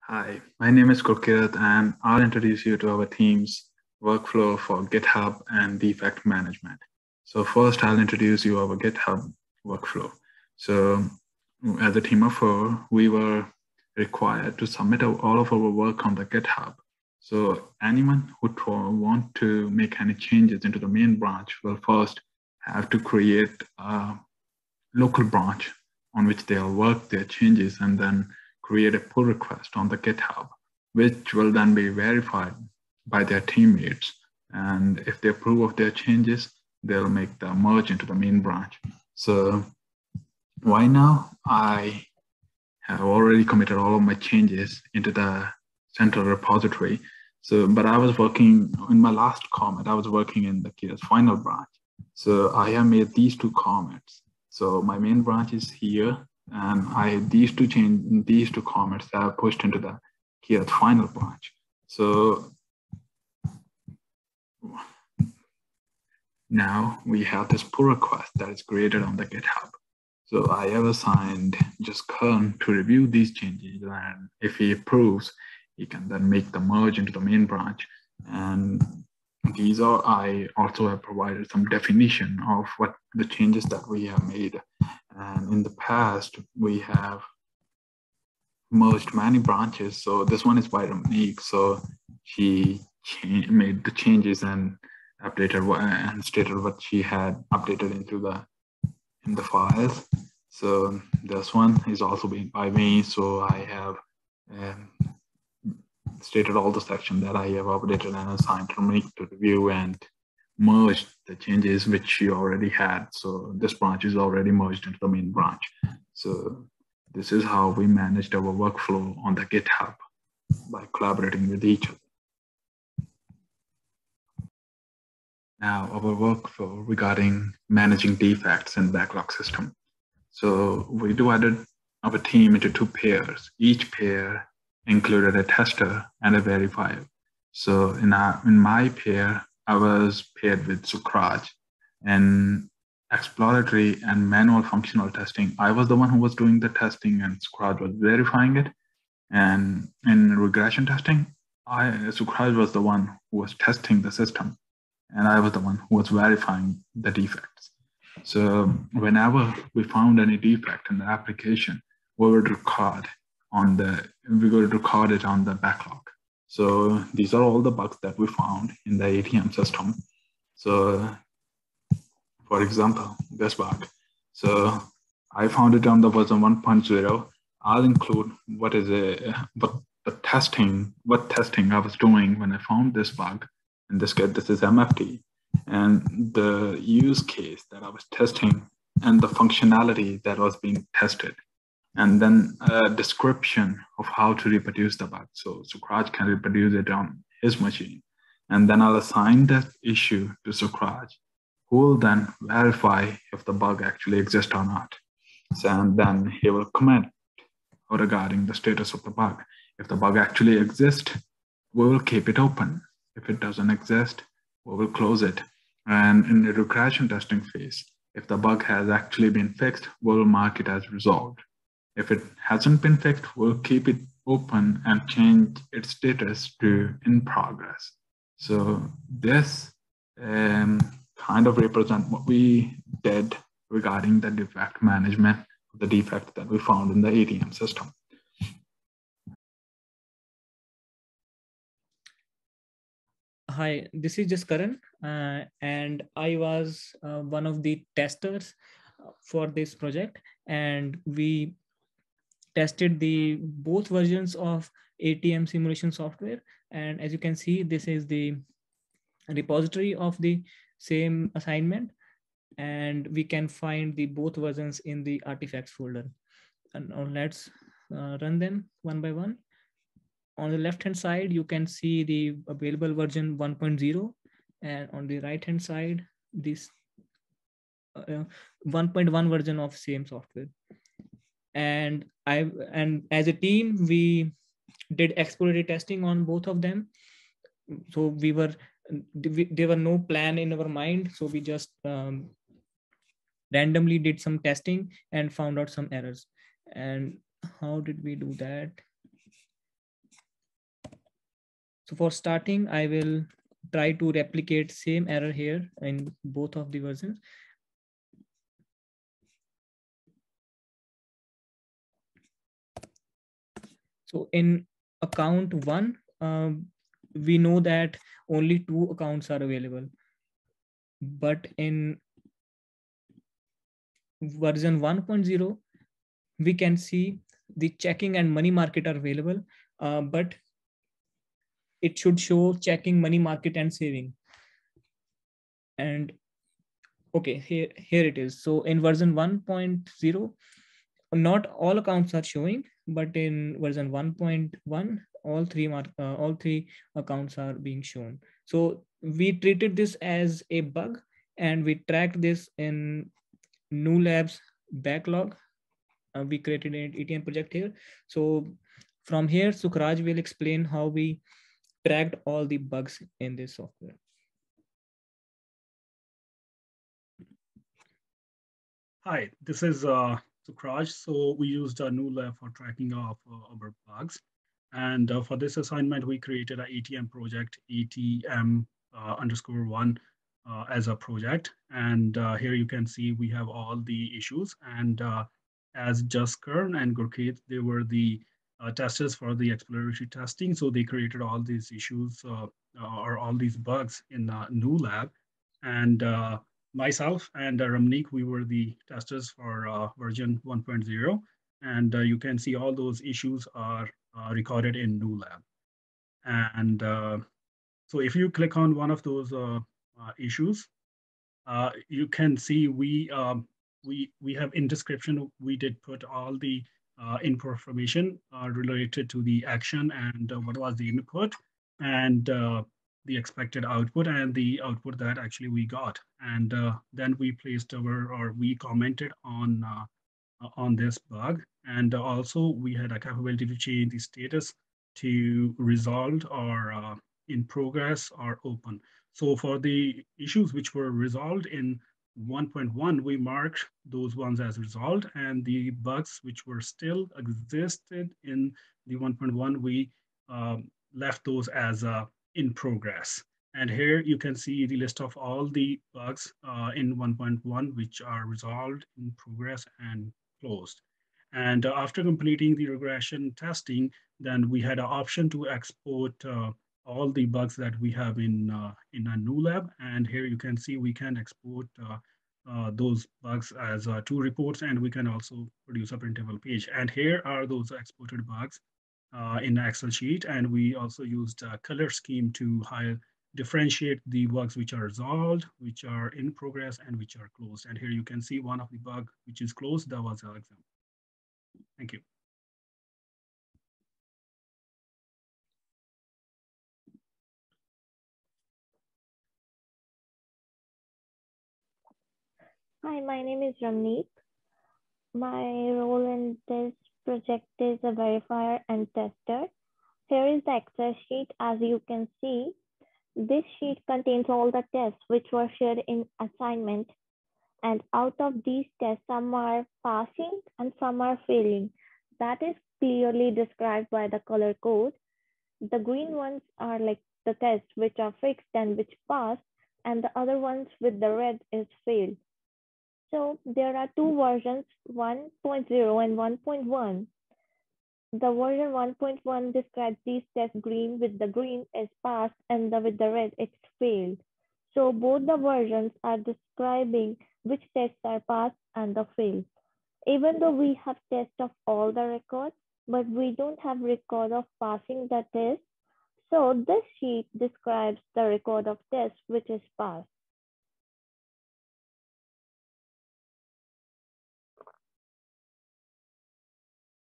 Hi, my name is Gurkirat and I'll introduce you to our team's workflow for GitHub and defect management. So first I'll introduce you our GitHub workflow. So as a team of four, we were required to submit all of our work on the GitHub. So anyone who want to make any changes into the main branch will first have to create a local branch on which they'll work their changes and then create a pull request on the GitHub, which will then be verified by their teammates. And if they approve of their changes, they'll make the merge into the main branch. So right now, I have already committed all of my changes into the central repository. So, but I was working in my last commit, I was working in the Kira's final branch. So I have made these two commits. So my main branch is here, and these two commits that I pushed into the Gurkirat final branch. So now we have this pull request that is created on the GitHub. So I have assigned Jaskaran to review these changes, and if he approves, he can then make the merge into the main branch. And I also have provided some definition of what the changes that we have made. And in the past, we have merged many branches. So this one is by Ramneek. So she made the changes and updated and stated what she had updated in the files. So this one is also being by me. So I have stated all the section that I have updated and assigned to Ramneek to review and merged the changes which she already had. So this branch is already merged into the main branch. So this is how we managed our workflow on the GitHub by collaborating with each other. Now our workflow regarding managing defects in backlog system. So we divided our team into two pairs. Each pair included a tester and a verifier. So in my pair, I was paired with Sukhraj. And exploratory and manual functional testing, I was the one who was doing the testing and Sukhraj was verifying it. And in regression testing, Sukhraj was the one who was testing the system, and I was the one who was verifying the defects. So whenever we found any defect in the application, we would record it on the backlog. So these are all the bugs that we found in the ATM system. So for example, this bug. So I found it on the version 1.0. I'll include what testing I was doing when I found this bug. In this case, this is MFT. And the use case that I was testing and the functionality that was being tested. And then a description of how to reproduce the bug. So Sukhraj can reproduce it on his machine. And then I'll assign that issue to Sukhraj, who will then verify if the bug actually exists or not. And then he will comment regarding the status of the bug. If the bug actually exists, we will keep it open. If it doesn't exist, we will close it. And in the regression testing phase, if the bug has actually been fixed, we'll mark it as resolved. If it hasn't been fixed, we'll keep it open and change its status to in progress. So this kind of represents what we did regarding the defect management of the defect that we found in the ATM system. Hi, this is Jaskaran, and I was one of the testers for this project, and we tested the both versions of ATM simulation software. And as you can see, this is the repository of the same assignment, and we can find the both versions in the artifacts folder. And now let's run them one by one. On the left hand side, you can see the available version 1.0, and on the right hand side, this 1.1 version of same software. And as a team, we did exploratory testing on both of them. So there were no plan in our mind. So we just randomly did some testing and found out some errors. And how did we do that? So for starting, I will try to replicate same error here in both of the versions. So in account 1, we know that only 2 accounts are available. But in version 1.0, we can see the checking and money market are available, but it should show checking, money market, and saving. And okay, here it is. So in version 1.0, not all accounts are showing, but in version 1.1, all three accounts are being shown. So we treated this as a bug, and we tracked this in New Labs backlog. We created an ETM project here. So from here, Sukhraj will explain how we tracked all the bugs in this software. Hi, this is Sukhraj. So we used a new lab for tracking of our bugs. And for this assignment, we created an ATM project, ATM_1 as a project. And here you can see we have all the issues. And as Jaskaran and Gurkirat, they were the testers for the exploratory testing. So they created all these issues or all these bugs in a new lab. And myself and Ramneek, we were the testers for version 1.0. And you can see all those issues are recorded in new lab. And so if you click on one of those issues, you can see we have in description, we did put all the information related to the action and what was the input and the expected output and the output that actually we got. And then we placed or we commented on this bug. And also we had a capability to change the status to resolved or in progress or open. So for the issues which were resolved in 1.1, we marked those ones as resolved, and the bugs which were still existed in the 1.1, we left those as in progress. And here you can see the list of all the bugs in 1.1 which are resolved, in progress, and closed. And after completing the regression testing, then we had an option to export all the bugs that we have in a new lab. And here you can see we can export those bugs as two reports, and we can also produce a printable page. And here are those exported bugs in Excel sheet. And we also used a color scheme to differentiate the bugs which are resolved, which are in progress, and which are closed. And here you can see one of the bug which is closed. That was our example. Thank you. Hi, my name is Ramneek. My role in this project is a verifier and tester. Here is the Excel sheet. As you can see, this sheet contains all the tests which were shared in assignment. And out of these tests, some are passing and some are failing. That is clearly described by the color code. The green ones are like the tests which are fixed and which pass, and the other ones with the red is failed. So there are two versions, 1.0 and 1.1. The version 1.1 describes these tests green, with the green is passed and with the red it's failed. So both the versions are describing which tests are passed and the failed. Even though we have tests of all the records, but we don't have record of passing the test. So this sheet describes the record of test which is passed.